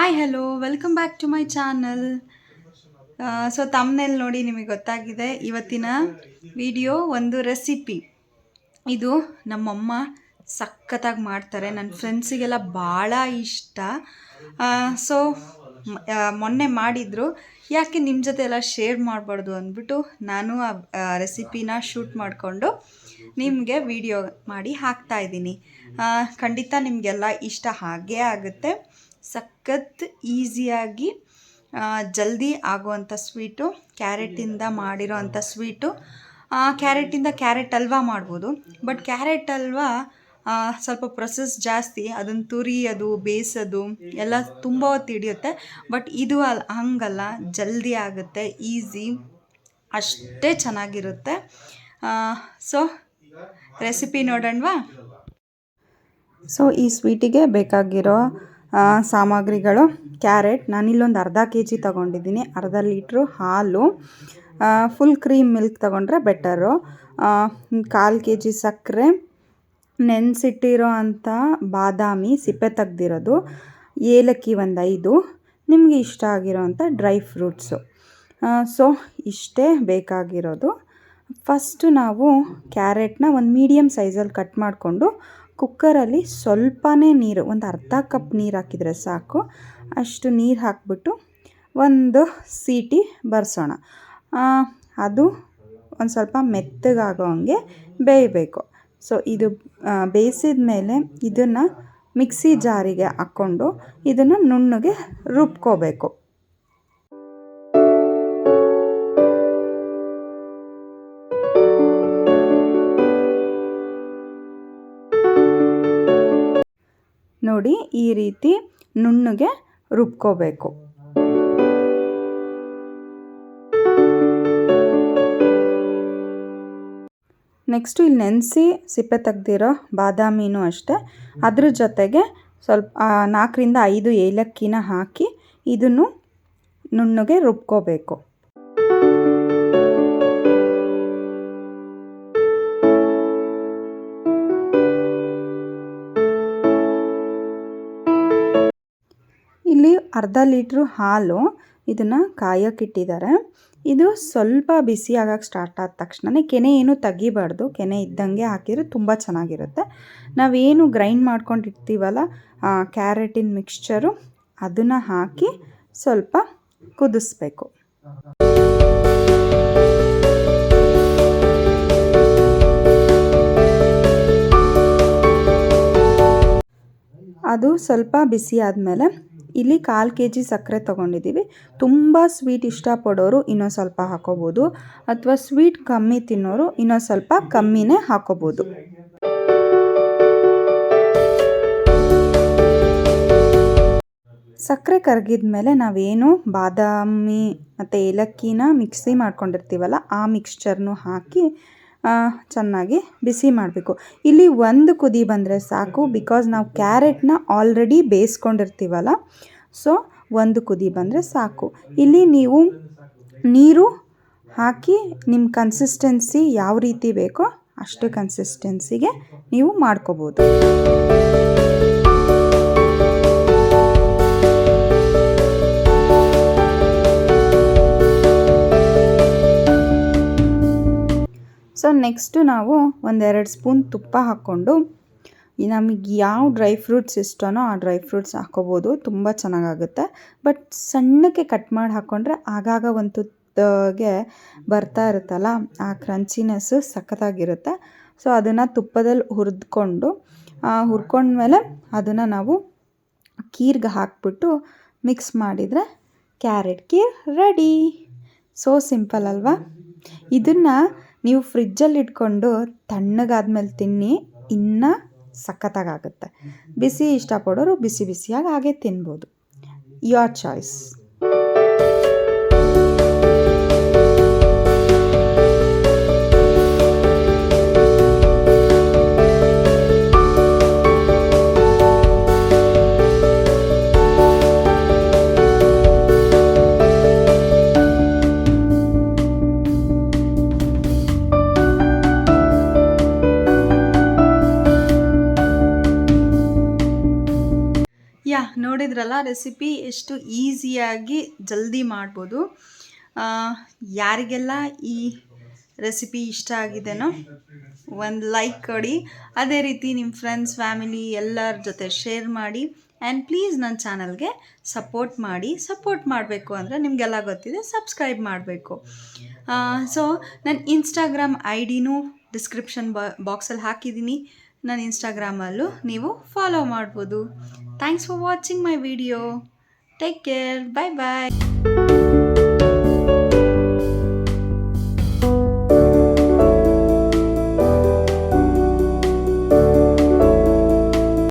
Hi hello welcome back to my channel. So thumbnail ನೋಡಿ ನಿಮಗೆ ಗೊತ್ತಾಗಿದೆ ಇವತ್ತಿನ ವಿಡಿಯೋ ಒಂದು ರೆಸಿಪಿ. ಇದು ನಮ್ಮಮ್ಮ ಸಖತ್ತಾಗಿ ಮಾಡ್ತಾರೆ, ನನ್ನ ಫ್ರೆಂಡ್ಸಿಗೆಲ್ಲ ಭಾಳ ಇಷ್ಟ. ಸೊ ಮೊನ್ನೆ ಮಾಡಿದರು, ಯಾಕೆ ನಿಮ್ಮ ಜೊತೆ ಎಲ್ಲ ಶೇರ್ ಮಾಡಬಾರ್ದು ಅಂದ್ಬಿಟ್ಟು ನಾನು ಆ ರೆಸಿಪಿನ ಶೂಟ್ ಮಾಡಿಕೊಂಡು ನಿಮಗೆ ವಿಡಿಯೋ ಮಾಡಿ ಹಾಕ್ತಾಯಿದ್ದೀನಿ. ಖಂಡಿತ ನಿಮಗೆಲ್ಲ ಇಷ್ಟ ಹಾಗೇ ಆಗುತ್ತೆ. ಸಖತ್ ಈಸಿಯಾಗಿ ಜಲ್ದಿ ಆಗುವಂಥ ಸ್ವೀಟು, ಕ್ಯಾರೆಟಿಂದ ಮಾಡಿರೋ ಅಂಥ ಸ್ವೀಟು. ಕ್ಯಾರೆಟಿಂದ ಕ್ಯಾರೆಟ್ ಹಲ್ವಾ ಮಾಡ್ಬೋದು, ಬಟ್ ಕ್ಯಾರೆಟ್ ಹಲ್ವಾ ಸ್ವಲ್ಪ ಪ್ರೊಸೆಸ್ ಜಾಸ್ತಿ, ಅದನ್ನು ತುರಿಯೋದು ಬೇಯಿಸೋದು ಎಲ್ಲ ತುಂಬ ಹೊತ್ತು ಹಿಡಿಯುತ್ತೆ. ಬಟ್ ಇದು ಹಂಗಲ್ಲ, ಜಲ್ದಿ ಆಗುತ್ತೆ, ಈಸಿ, ಅಷ್ಟೇ ಚೆನ್ನಾಗಿರುತ್ತೆ. So recipe ನೋಡೋಣವಾ? ಸೊ ಈ ಸ್ವೀಟಿಗೆ ಬೇಕಾಗಿರೋ ಸಾಮಗ್ರಿಗಳು: ಕ್ಯಾರೆಟ್, ನಾನಿಲ್ಲೊಂದು ಅರ್ಧ ಕೆ.ಜಿ ತೊಗೊಂಡಿದ್ದೀನಿ, ಅರ್ಧ ಲೀಟ್ರು ಹಾಲು, ಫುಲ್ ಕ್ರೀಮ್ ಮಿಲ್ಕ್ ತೊಗೊಂಡ್ರೆ ಬೆಟರು, 1/4 ಕೆ.ಜಿ ಸಕ್ಕರೆ, ನೆನೆಸಿಟ್ಟಿರೋ ಅಂಥ ಬಾದಾಮಿ ಸಿಪ್ಪೆ ತೆಗ್ದಿರೋದು, ಏಲಕ್ಕಿ ಒಂದು 5, ನಿಮಗೆ ಇಷ್ಟ ಆಗಿರೋ ಅಂಥ ಡ್ರೈ ಫ್ರೂಟ್ಸು. ಸೊ ಇಷ್ಟೇ ಬೇಕಾಗಿರೋದು. ಫಸ್ಟು ನಾವು ಕ್ಯಾರೆಟ್ನ ಒಂದು ಮೀಡಿಯಮ್ ಸೈಜಲ್ಲಿ ಕಟ್ ಮಾಡಿಕೊಂಡು ಕುಕ್ಕರಲ್ಲಿ ಸ್ವಲ್ಪನೇ ನೀರು, ಒಂದು ಅರ್ಧ ಕಪ್ ನೀರು ಹಾಕಿದರೆ ಸಾಕು. ಅಷ್ಟು ನೀರು ಹಾಕ್ಬಿಟ್ಟು ಒಂದು ಸೀಟಿ ಬರ್ಸೋಣ. ಅದು ಒಂದು ಸ್ವಲ್ಪ ಮೆತ್ತಗಾಗೋ ಹಂಗೆ ಬೇಯಬೇಕು. ಸೊ ಇದು ಬೇಯಿಸಿದ ಮೇಲೆ ಇದನ್ನು ಮಿಕ್ಸಿ ಜಾರಿಗೆ ಹಾಕ್ಕೊಂಡು ಇದನ್ನು ನುಣ್ಣಗೆ ರುಬ್ಕೋಬೇಕು. ನೋಡಿ, ಈ ರೀತಿ ನುಣ್ಣಗೆ ರುಬ್ಕೋಬೇಕು. ನೆಕ್ಸ್ಟು ಇಲ್ಲಿ ನೆನೆಸಿ ಸಿಪ್ಪೆ ತೆಗ್ದಿರೋ ಬಾದಾಮಿನೂ ಅಷ್ಟೇ, ಅದ್ರ ಜೊತೆಗೆ ಸ್ವಲ್ಪ 4ರಿಂದ 5 ಏಲಕ್ಕಿನ ಹಾಕಿ ಇದನ್ನು ನುಣ್ಣಗೆ ರುಬ್ಕೋಬೇಕು. ಇಲ್ಲಿ ಅರ್ಧ ಲೀಟ್ರು ಹಾಲು, ಇದನ್ನು ಕಾಯೋಕ್ಕಿಟ್ಟಿದ್ದಾರೆ. ಇದು ಸ್ವಲ್ಪ ಬಿಸಿ ಆಗೋಕ್ಕೆ ಸ್ಟಾರ್ಟ್ ಆದ ತಕ್ಷಣ ಕೆನೆ ಏನು ತೆಗಿಬಾರ್ದು, ಕೆನೆ ಇದ್ದಂಗೆ ಹಾಕಿದರೆ ತುಂಬ ಚೆನ್ನಾಗಿರುತ್ತೆ. ನಾವೇನು ಗ್ರೈಂಡ್ ಮಾಡ್ಕೊಂಡಿರ್ತೀವಲ್ಲ ಕ್ಯಾರೆಟಿನ ಮಿಕ್ಸ್ಚರು, ಅದನ್ನು ಹಾಕಿ ಸ್ವಲ್ಪ ಕುದಿಸ್ಬೇಕು. ಅದು ಸ್ವಲ್ಪ ಬಿಸಿ ಆದಮೇಲೆ ಇಲ್ಲಿ 1/4 ಕೆ.ಜಿ ಸಕ್ಕರೆ ತೊಗೊಂಡಿದ್ದೀವಿ. ತುಂಬ ಸ್ವೀಟ್ ಇಷ್ಟಪಡೋರು ಇನ್ನೊಂದು ಸ್ವಲ್ಪ ಹಾಕೋಬೋದು, ಅಥವಾ ಸ್ವೀಟ್ ಕಮ್ಮಿ ತಿನ್ನೋರು ಇನ್ನೊಂದು ಸ್ವಲ್ಪ ಕಮ್ಮಿನೇ ಹಾಕೋಬೋದು. ಸಕ್ಕರೆ ಕರಗಿದ ಮೇಲೆ ನಾವೇನು ಬಾದಾಮಿ ಮತ್ತು ಏಲಕ್ಕಿನ ಮಿಕ್ಸಿ ಮಾಡ್ಕೊಂಡಿರ್ತೀವಲ್ಲ ಆ ಮಿಕ್ಸ್ಚರ್ನು ಹಾಕಿ ಚೆನ್ನಾಗಿ ಬಿಸಿ ಮಾಡಬೇಕು. ಇಲ್ಲಿ ಒಂದು ಕುದಿ ಬಂದರೆ ಸಾಕು, ಬಿಕಾಸ್ ನಾವು ಕ್ಯಾರೆಟ್ನ ಆಲ್ರೆಡಿ ಬೇಯಿಸ್ಕೊಂಡಿರ್ತೀವಲ್ಲ. ಸೊ ಒಂದು ಕುದಿ ಬಂದರೆ ಸಾಕು. ಇಲ್ಲಿ ನೀವು ನೀರು ಹಾಕಿ ನಿಮ್ಮ ಕನ್ಸಿಸ್ಟೆನ್ಸಿ ಯಾವ ರೀತಿ ಬೇಕೋ ಅಷ್ಟು ಕನ್ಸಿಸ್ಟೆನ್ಸಿಗೆ ನೀವು ಮಾಡ್ಕೋಬೋದು. ಸೊ ನೆಕ್ಸ್ಟು ನಾವು 1-2 ಸ್ಪೂನ್ ತುಪ್ಪ ಹಾಕ್ಕೊಂಡು ನಮಗೆ ಯಾವ ಡ್ರೈ ಫ್ರೂಟ್ಸ್ ಇಷ್ಟನೋ ಆ ಡ್ರೈ ಫ್ರೂಟ್ಸ್ ಹಾಕ್ಕೋಬೋದು, ತುಂಬ ಚೆನ್ನಾಗಾಗುತ್ತೆ. ಬಟ್ ಸಣ್ಣಕ್ಕೆ ಕಟ್ ಮಾಡಿ ಹಾಕ್ಕೊಂಡ್ರೆ ಆಗಾಗ ಒಂದು ತುತ್ತಿಗೆ ಬರ್ತಾ ಇರುತ್ತಲ್ಲ, ಆ ಕ್ರಂಚಿನೆಸ್ಸು ಸಖತ್ತಾಗಿರುತ್ತೆ. ಸೊ ಅದನ್ನು ತುಪ್ಪದಲ್ಲಿ ಹುರ್ಕೊಂಡ್ಮೇಲೆ ಅದನ್ನು ನಾವು ಖೀರ್ಗೆ ಹಾಕ್ಬಿಟ್ಟು ಮಿಕ್ಸ್ ಮಾಡಿದರೆ carrot kheer ready. So simple ಅಲ್ವಾ? ಇದನ್ನು ನೀವು ಫ್ರಿಜ್ಜಲ್ಲಿ ಇಟ್ಕೊಂಡು ತಣ್ಣಗಾದ್ಮೇಲೆ ತಿನ್ನಿ, ಇನ್ನೂ ಸಖತ್ತಾಗುತ್ತೆ. ಬಿಸಿ ಇಷ್ಟಪಡೋರು ಬಿಸಿ ಬಿಸಿಯಾಗಿ ಹಾಗೆ ತಿನ್ಬೋದು, ಯೋರ್ ಚಾಯ್ಸ್. ಯಾ ನೋಡಿದ್ರಲ್ಲ ರೆಸಿಪಿ ಎಷ್ಟು ಈಸಿಯಾಗಿ ಜಲ್ದಿ ಮಾಡ್ಬೋದು. ಯಾರಿಗೆಲ್ಲ ಈ ರೆಸಿಪಿ ಇಷ್ಟ ಆಗಿದೆನೋ ಒಂದು ಲೈಕ್ ಕೊಡಿ. ಅದೇ ರೀತಿ ನಿಮ್ಮ ಫ್ರೆಂಡ್ಸ್ ಫ್ಯಾಮಿಲಿ ಎಲ್ಲರ ಜೊತೆ ಶೇರ್ ಮಾಡಿ. ಆ್ಯಂಡ್ ಪ್ಲೀಸ್ ನನ್ನ ಚಾನಲ್ಗೆ ಸಪೋರ್ಟ್ ಮಾಡಿ. ಸಪೋರ್ಟ್ ಮಾಡಬೇಕು ಅಂದರೆ ನಿಮಗೆಲ್ಲ ಗೊತ್ತಿದೆ, ಸಬ್ಸ್ಕ್ರೈಬ್ ಮಾಡಬೇಕು. ಸೊ ನನ್ನ ಇನ್ಸ್ಟಾಗ್ರಾಮ್ ಐಡಿನೂ ಡಿಸ್ಕ್ರಿಪ್ಷನ್ ಬಾಕ್ಸಲ್ಲಿ ಹಾಕಿದ್ದೀನಿ. ನನ್ನ ಇನ್ಸ್ಟಾಗ್ರಾಮಲ್ಲೂ ನೀವು ಫಾಲೋ ಮಾಡ್ಬೋದು. Thanks for watching my video. Take care. Bye bye.